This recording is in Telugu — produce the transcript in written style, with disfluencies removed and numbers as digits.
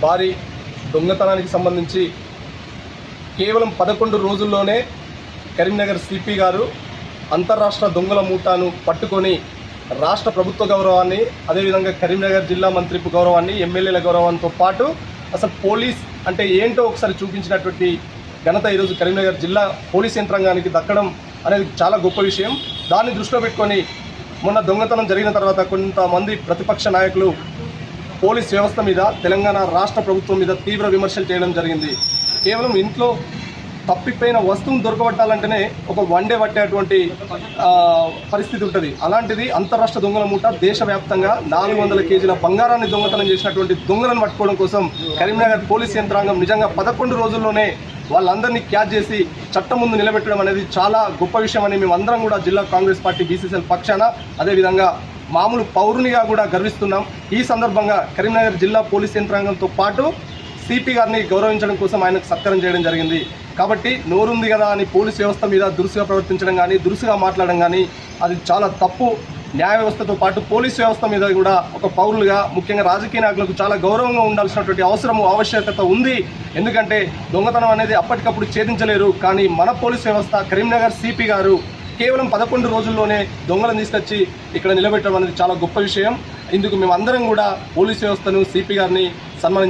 భారీ దొంగతనానికి సంబంధించి కేవలం 11 రోజుల్లోనే కరీంనగర్ సిపి గారు అంతర్రాష్ట్ర దొంగల మూటాను పట్టుకొని రాష్ట్ర ప్రభుత్వ గౌరవాన్ని, అదేవిధంగా కరీంనగర్ జిల్లా మంత్రిపు గౌరవాన్ని, ఎమ్మెల్యేల గౌరవంతో పాటు అసలు పోలీస్ అంటే ఏంటో ఒకసారి చూపించినటువంటి ఘనత ఈరోజు కరీంనగర్ జిల్లా పోలీస్ యంత్రాంగానికి దక్కడం అనేది చాలా గొప్ప విషయం. దాన్ని దృష్టిలో పెట్టుకొని మొన్న దొంగతనం జరిగిన తర్వాత కొంతమంది ప్రతిపక్ష నాయకులు పోలీస్ వ్యవస్థ మీద, తెలంగాణ రాష్ట్ర ప్రభుత్వం మీద తీవ్ర విమర్శలు చేయడం జరిగింది. కేవలం ఇంట్లో తప్పిపోయిన వస్తువును దొరకబట్టాలంటేనే ఒక వన్ డే పట్టేటువంటి పరిస్థితి ఉంటుంది. అలాంటిది అంతర్రాష్ట్ర దొంగల మూట దేశవ్యాప్తంగా 400 కేజీల బంగారాన్ని దొంగతనం చేసినటువంటి దొంగలను పట్టుకోవడం కోసం కరీంనగర్ పోలీస్ యంత్రాంగం నిజంగా 11 రోజుల్లోనే వాళ్ళందరినీ క్యాచ్ చేసి చట్టం ముందు నిలబెట్టడం అనేది చాలా గొప్ప విషయం అని మేమందరం కూడా జిల్లా కాంగ్రెస్ పార్టీ బీసీసీఎల్ పక్షాన, అదేవిధంగా మామూలు పౌరునిగా కూడా గర్విస్తున్నాం. ఈ సందర్భంగా కరీంనగర్ జిల్లా పోలీస్ యంత్రాంగంతో పాటు సిపి గారిని గౌరవించడం కోసం ఆయనకు సత్కారం చేయడం జరిగింది. కాబట్టి నోరుంది కదా అని పోలీస్ వ్యవస్థ మీద దురుసుగా ప్రవర్తించడం కానీ, దురుసుగా మాట్లాడడం కానీ అది చాలా తప్పు. న్యాయ వ్యవస్థతో పాటు పోలీస్ వ్యవస్థ మీద కూడా ఒక పౌరులుగా, ముఖ్యంగా రాజకీయ నాయకులకు చాలా గౌరవంగా ఉండాల్సినటువంటి ఆవశ్యకత ఉంది. ఎందుకంటే దొంగతనం అనేది అప్పటికప్పుడు ఛేదించలేరు. కానీ మన పోలీస్ వ్యవస్థ, కరీంనగర్ సిపి గారు కేవలం 11 రోజుల్లోనే దొంగలను తీసుకొచ్చి ఇక్కడ నిలబెట్టడం అనేది చాలా గొప్ప విషయం. ఇందుకు మేమందరం కూడా పోలీస్ వ్యవస్థను, సిపి గారిని సన్మానించాలి.